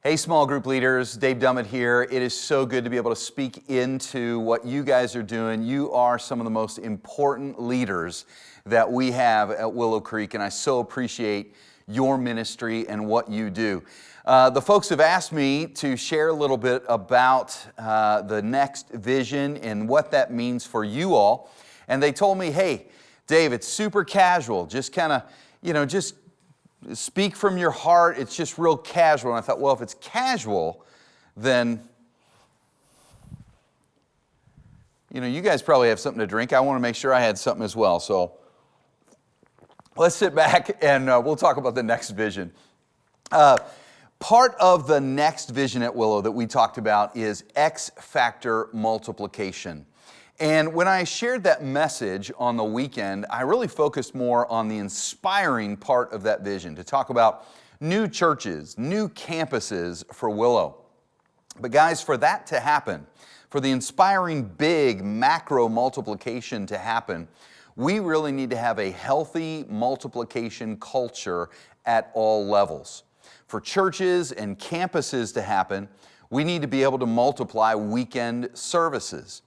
Hey, small group leaders, Dave Dummitt here. It is so good to be able to speak into what you guys are doing. You are some of the most important leaders that we have at Willow Creek, and I so appreciate your ministry and what you do. The folks have asked me to share a little bit about the next vision and what that means for you all. And they told me, hey, Dave, it's super casual, just kind of, just speak from your heart. It's just real casual. And I thought, well, if it's casual, then, you guys probably have something to drink. I want to make sure I had something as well. So let's sit back and we'll talk about the next vision. Part of the next vision at Willow that we talked about is X factor multiplication. And when I shared that message on the weekend, I really focused more on the inspiring part of that vision, to talk about new churches, new campuses for Willow. But guys, for that to happen, for the inspiring big macro multiplication to happen, we really need to have a healthy multiplication culture at all levels. For churches and campuses to happen, we need to be able to multiply weekend services.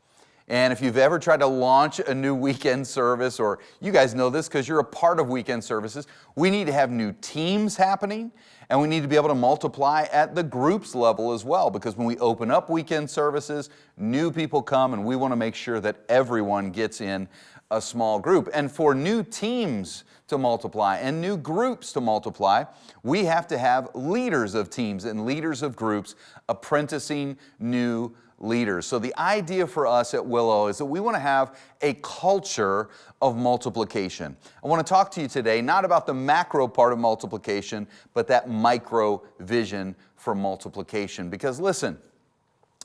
And if you've ever tried to launch a new weekend service, or you guys know this because you're a part of weekend services, we need to have new teams happening, and we need to be able to multiply at the groups level as well, because when we open up weekend services, new people come, and we want to make sure that everyone gets in a small group. And for new teams to multiply and new groups to multiply, we have to have leaders of teams and leaders of groups apprenticing new leaders. So the idea for us at Willow is that we want to have a culture of multiplication. I want to talk to you today not about the macro part of multiplication, but that micro vision for multiplication. Because listen,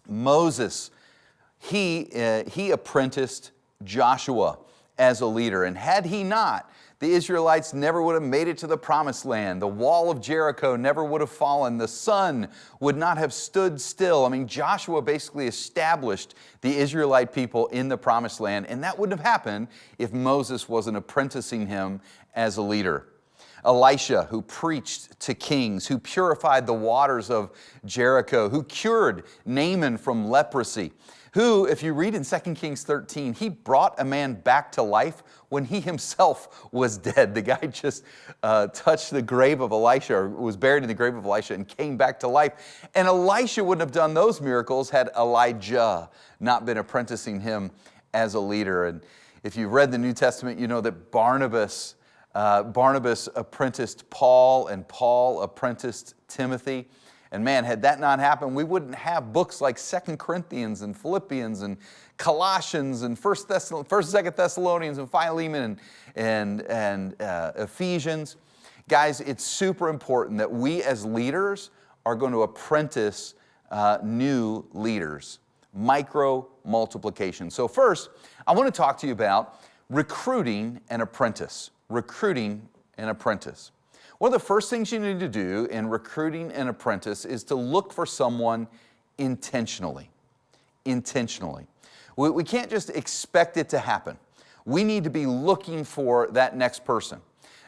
Moses, he apprenticed Joshua as a leader, and had he not, the Israelites never would have made it to the promised land. The wall of Jericho never would have fallen. The sun would not have stood still. I mean, Joshua basically established the Israelite people in the promised land, and that wouldn't have happened if Moses wasn't apprenticing him as a leader. Elisha, who preached to kings, who purified the waters of Jericho, who cured Naaman from leprosy, who, if you read in 2 Kings 13, he brought a man back to life when he himself was dead. The guy just touched the grave of Elisha, or was buried in the grave of Elisha, and came back to life. And Elisha wouldn't have done those miracles had Elijah not been apprenticing him as a leader. And if you've read the New Testament, you know that Barnabas apprenticed Paul, and Paul apprenticed Timothy. And man, had that not happened, we wouldn't have books like 2 Corinthians and Philippians and Colossians and 1st, 2nd Thessalonians and Philemon and Ephesians. Guys, it's super important that we as leaders are going to apprentice new leaders. Micro multiplication. So first, I want to talk to you about recruiting an apprentice. Recruiting an apprentice. One of the first things you need to do in recruiting an apprentice is to look for someone intentionally. Intentionally. We can't just expect it to happen. We need to be looking for that next person.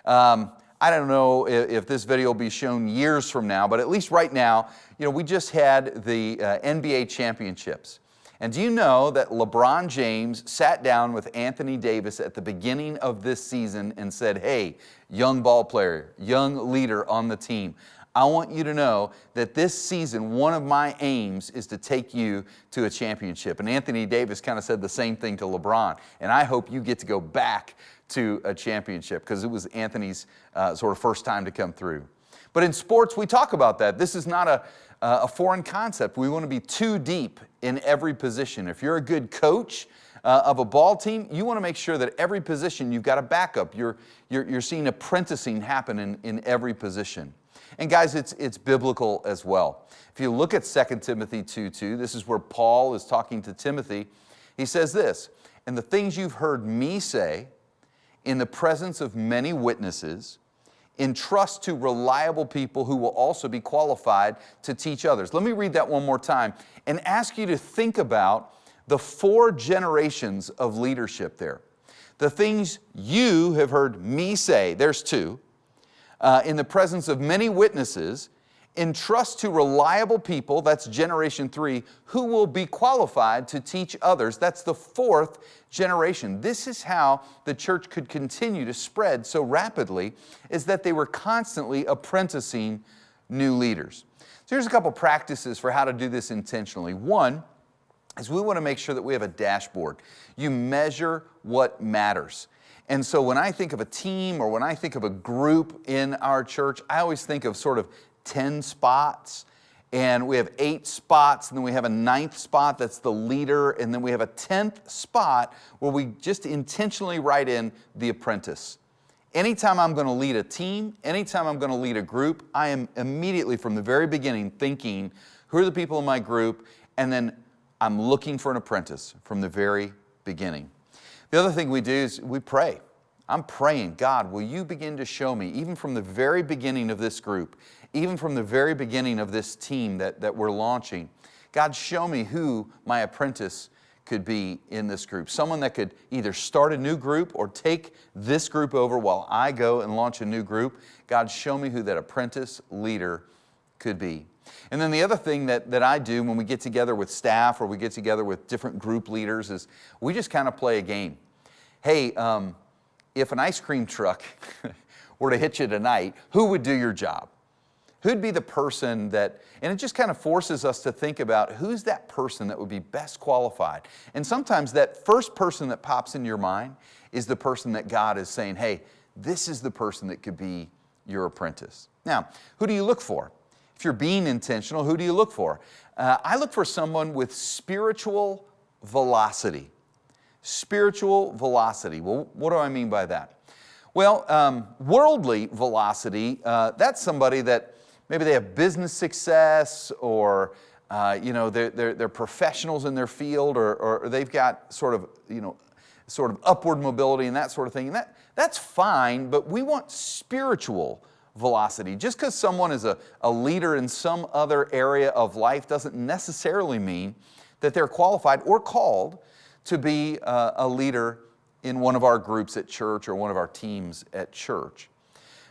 I don't know if this video will be shown years from now, but at least right now, we just had the NBA championships. And do you know that LeBron James sat down with Anthony Davis at the beginning of this season and said, hey, young ball player, young leader on the team, I want you to know that this season, one of my aims is to take you to a championship. And Anthony Davis kind of said the same thing to LeBron. And I hope you get to go back to a championship, because it was Anthony's sort of first time to come through. But in sports, we talk about that. This is not a foreign concept. We want to be too deep in every position. If you're a good coach of a ball team, you want to make sure that every position you've got a backup. You're seeing apprenticing happen in every position. And guys, it's biblical as well. If you look at 2 Timothy 2:2, this is where Paul is talking to Timothy. He says this, and the things you've heard me say in the presence of many witnesses, entrust to reliable people who will also be qualified to teach others. Let me read that one more time and ask you to think about the 4 generations of leadership there. The things you have heard me say, there's 2, in the presence of many witnesses, Entrust to reliable people, that's generation 3, who will be qualified to teach others. That's the 4th generation. This is how the church could continue to spread so rapidly, is that they were constantly apprenticing new leaders. So here's a couple practices for how to do this intentionally. One is we want to make sure that we have a dashboard. You measure what matters. And so when I think of a team or when I think of a group in our church, I always think of sort of 10 spots, and we have 8 spots, and then we have a 9th spot that's the leader, and then we have a 10th spot where we just intentionally write in the apprentice. Anytime I'm going to lead a team, anytime I'm going to lead a group, I am immediately from the very beginning thinking, who are the people in my group, and then I'm looking for an apprentice from the very beginning. The other thing we do is we pray. I'm praying, God, will you begin to show me, even from the very beginning of this group, even from the very beginning of this team that we're launching, God, show me who my apprentice could be in this group. Someone that could either start a new group or take this group over while I go and launch a new group. God, show me who that apprentice leader could be. And then the other thing that I do when we get together with staff or we get together with different group leaders is we just kind of play a game. Hey, if an ice cream truck were to hit you tonight, who would do your job? Who'd be the person that, and it just kind of forces us to think about who's that person that would be best qualified. And sometimes that first person that pops into your mind is the person that God is saying, hey, this is the person that could be your apprentice. Now, who do you look for? If you're being intentional, who do you look for? I look for someone with spiritual velocity. Spiritual velocity. Well, what do I mean by that? Well, worldly velocity, that's somebody that maybe they have business success or they're professionals in their field or they've got sort of upward mobility and that sort of thing. And that's fine, but we want spiritual velocity. Just because someone is a leader in some other area of life doesn't necessarily mean that they're qualified or called to be a leader in one of our groups at church or one of our teams at church.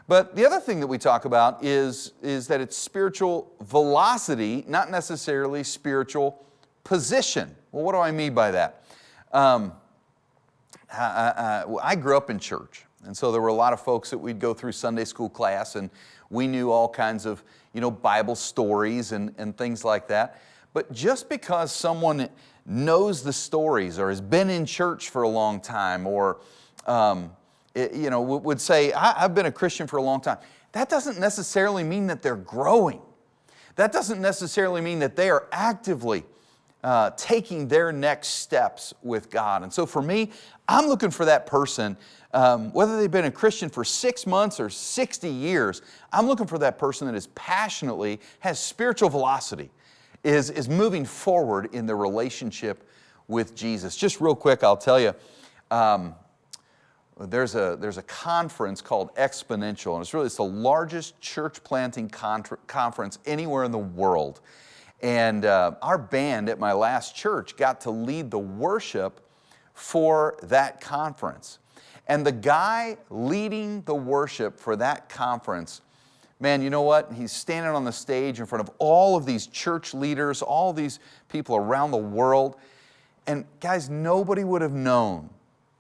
But the other thing that we talk about is that it's spiritual velocity, not necessarily spiritual position. Well, what do I mean by that? I grew up in church, and so there were a lot of folks that we'd go through Sunday school class, and we knew all kinds of Bible stories and things like that. But just because someone knows the stories or has been in church for a long time or would say, I've been a Christian for a long time, that doesn't necessarily mean that they're growing. That doesn't necessarily mean that they are actively taking their next steps with God. And so for me, I'm looking for that person, whether they've been a Christian for 6 months or 60 years, I'm looking for that person that is passionately, has spiritual velocity, is moving forward in their relationship with Jesus. Just real quick, I'll tell you, there's a conference called Exponential, and it's the largest church planting conference anywhere in the world. And our band at my last church got to lead the worship for that conference. And the guy leading the worship for that conference, man, you know what? He's standing on the stage in front of all of these church leaders, all these people around the world. And guys, nobody would have known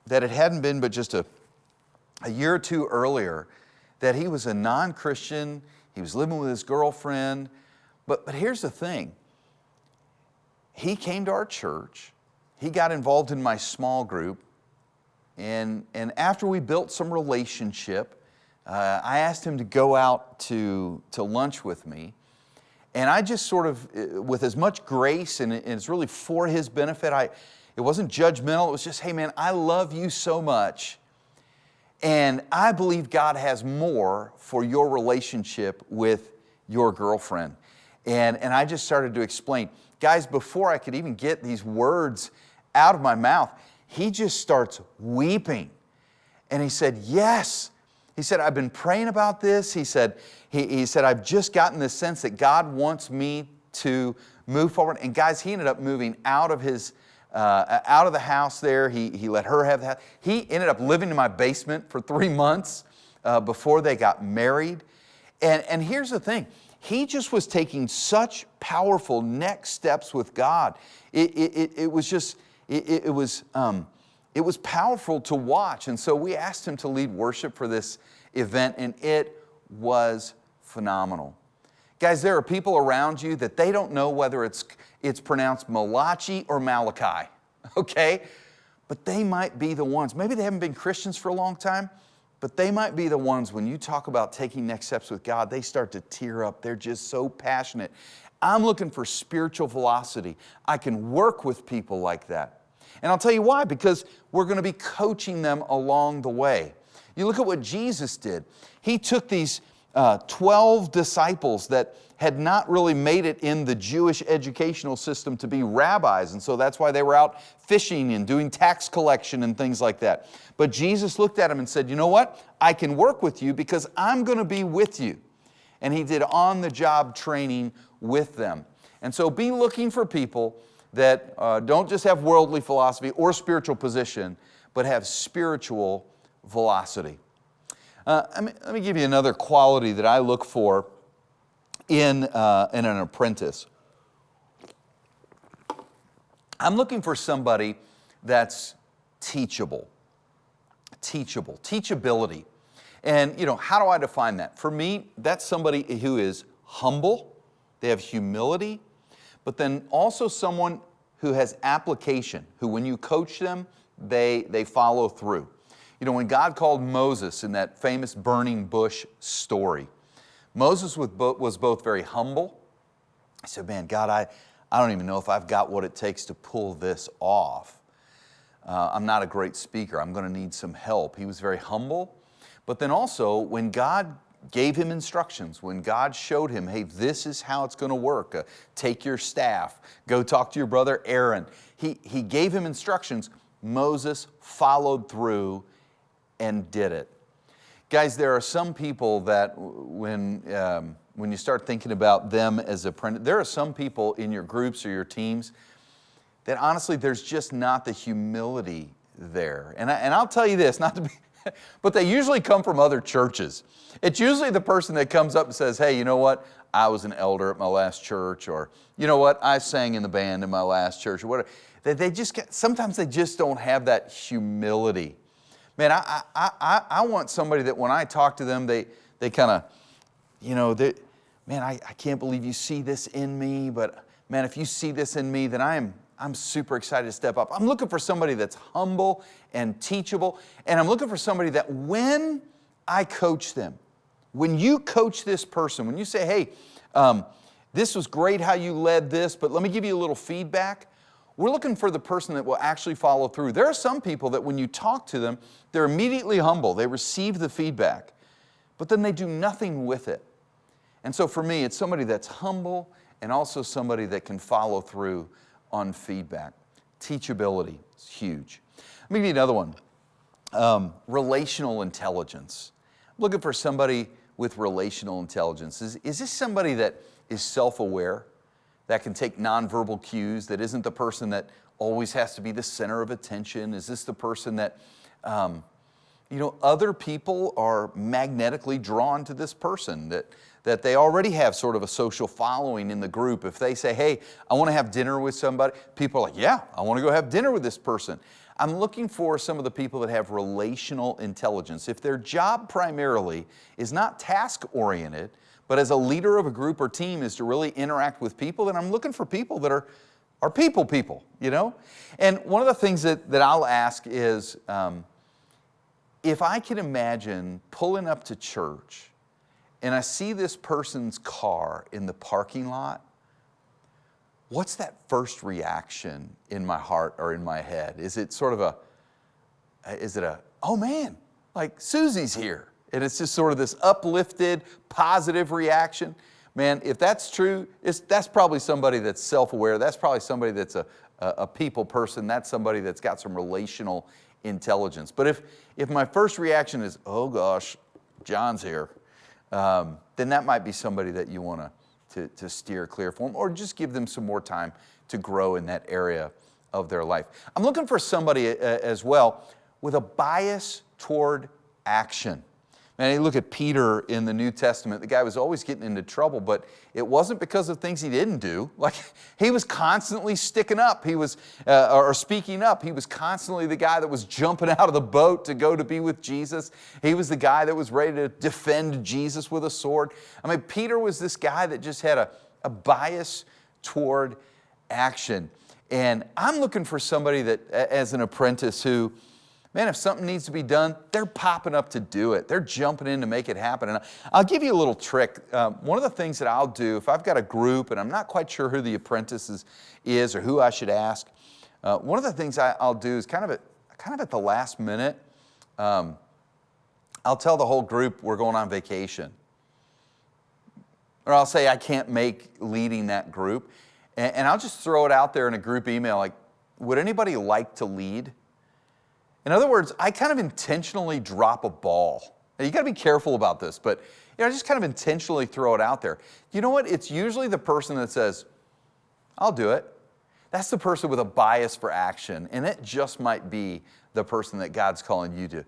that it hadn't been but just a year or two earlier that he was a non-Christian, he was living with his girlfriend. But here's the thing. He came to our church, he got involved in my small group, and after we built some relationship, I asked him to go out to lunch with me. And I just sort of, with as much grace, and it's really for his benefit, it wasn't judgmental, it was just, hey man, I love you so much, and I believe God has more for your relationship with your girlfriend. And I just started to explain. Guys, before I could even get these words out of my mouth, he just starts weeping. And he said, yes. He said, I've been praying about this. He said, I've just gotten this sense that God wants me to move forward. And guys, he ended up moving out of the house there. He let her have the house. He ended up living in my basement for 3 months before they got married. And here's the thing. He just was taking such powerful next steps with God. It was powerful to watch. And so we asked him to lead worship for this event, and it was phenomenal. Guys, there are people around you that they don't know whether it's pronounced Malachi or Malachi, okay? But they might be the ones. Maybe they haven't been Christians for a long time, but they might be the ones, when you talk about taking next steps with God, they start to tear up. They're just so passionate. I'm looking for spiritual velocity. I can work with people like that. And I'll tell you why, because we're going to be coaching them along the way. You look at what Jesus did. He took these 12 disciples that had not really made it in the Jewish educational system to be rabbis, and so that's why they were out fishing and doing tax collection and things like that. But Jesus looked at them and said, you know what? I can work with you because I'm going to be with you. And he did on-the-job training with them. And so be looking for people that don't just have worldly philosophy or spiritual position, but have spiritual velocity. Let me give you another quality that I look for in an apprentice. I'm looking for somebody that's teachable. Teachability. And, how do I define that? For me, that's somebody who is humble, they have humility, but then also someone who has application, who when you coach them, they follow through. When God called Moses in that famous burning bush story, Moses was both very humble. He said, man, God, I don't even know if I've got what it takes to pull this off. I'm not a great speaker. I'm going to need some help. He was very humble. But then also, when God gave him instructions, when God showed him, hey, this is how it's going to work. Take your staff. Go talk to your brother Aaron. He gave him instructions. Moses followed through and did it. Guys, there are some people that when you start thinking about them as apprentices, there are some people in your groups or your teams that honestly there's just not the humility there. And I'll tell you this, not to be, but they usually come from other churches. It's usually the person that comes up and says, hey, you know what? I was an elder at my last church, or you know what? I sang in the band in my last church, or whatever. Sometimes they just don't have that humility. Man, I want somebody that when I talk to them, they kind of, man, I can't believe you see this in me, but man, if you see this in me, then I'm super excited to step up. I'm looking for somebody that's humble and teachable, and I'm looking for somebody that when I coach them, when you coach this person, when you say, hey, this was great how you led this, but let me give you a little feedback. We're looking for the person that will actually follow through. There are some people that when you talk to them, they're immediately humble. They receive the feedback, but then they do nothing with it. And so for me, it's somebody that's humble and also somebody that can follow through on feedback. Teachability is huge. Let me give you another one. Relational intelligence. I'm looking for somebody with relational intelligence. Is this somebody that is self-aware, that can take nonverbal cues, that isn't the person that always has to be the center of attention? Is this the person that, other people are magnetically drawn to this person, that they already have sort of a social following in the group? If they say, hey, I want to have dinner with somebody, people are like, yeah, I want to go have dinner with this person. I'm looking for some of the people that have relational intelligence. If their job primarily is not task-oriented, but as a leader of a group or team is to really interact with people, then I'm looking for people that are people, And one of the things that I'll ask is, if I can imagine pulling up to church and I see this person's car in the parking lot, what's that first reaction in my heart or in my head? Is it sort of oh man, like Susie's here? And it's just sort of this uplifted, positive reaction. Man, if that's true, that's probably somebody that's self-aware. That's probably somebody that's a people person. That's somebody that's got some relational intelligence. But if my first reaction is, oh gosh, John's here, then that might be somebody that you want to steer clear from, or just give them some more time to grow in that area of their life. I'm looking for somebody as well with a bias toward action. Man, you look at Peter in the New Testament, the guy was always getting into trouble, but it wasn't because of things he didn't do. Like, he was constantly sticking up. He was, or speaking up. He was constantly the guy that was jumping out of the boat to go to be with Jesus. He was the guy that was ready to defend Jesus with a sword. I mean, Peter was this guy that just had a bias toward action. And I'm looking for somebody that, as an apprentice, who, man, if something needs to be done, they're popping up to do it. They're jumping in to make it happen. And I'll give you a little trick. One of the things that I'll do, if I've got a group and I'm not quite sure who the apprentice is or who I should ask, one of the things I'll do is kind of at the last minute, I'll tell the whole group we're going on vacation. Or I'll say I can't make leading that group. And I'll just throw it out there in a group email like, would anybody like to lead? In other words, I kind of intentionally drop a ball. Now, you got to be careful about this, but I just kind of intentionally throw it out there. You know what? It's usually the person that says, I'll do it. That's the person with a bias for action, and it just might be the person that God's calling you to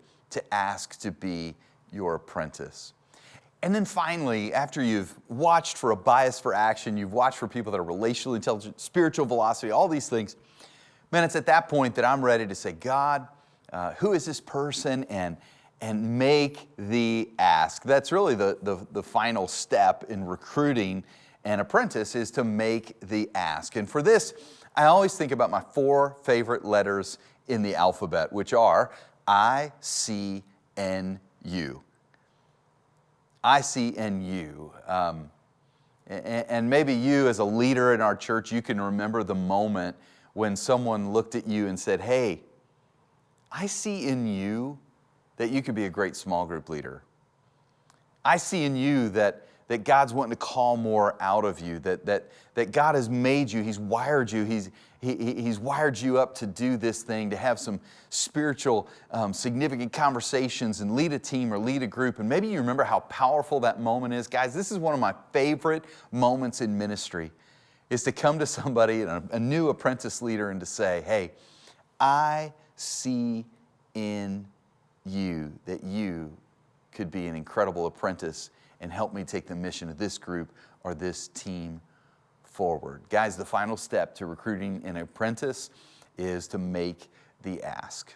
ask to be your apprentice. And then finally, after you've watched for a bias for action, you've watched for people that are relationally intelligent, spiritual velocity, all these things, man, it's at that point that I'm ready to say, God, who is this person, and make the ask. That's really the final step in recruiting an apprentice, is to make the ask. And for this, I always think about my 4 favorite letters in the alphabet, which are I-C-N-U. I-C-N-U. And maybe you as a leader in our church, you can remember the moment when someone looked at you and said, hey, I see in you that you could be a great small group leader. I see in you that God's wanting to call more out of you, that God has made you, He's wired you, He's wired you up to do this thing, to have some spiritual, significant conversations and lead a team or lead a group. And maybe you remember how powerful that moment is. Guys, this is one of my favorite moments in ministry, is to come to somebody, a new apprentice leader, and to say, hey, I see in you that you could be an incredible apprentice and help me take the mission of this group or this team forward. Guys, the final step to recruiting an apprentice is to make the ask.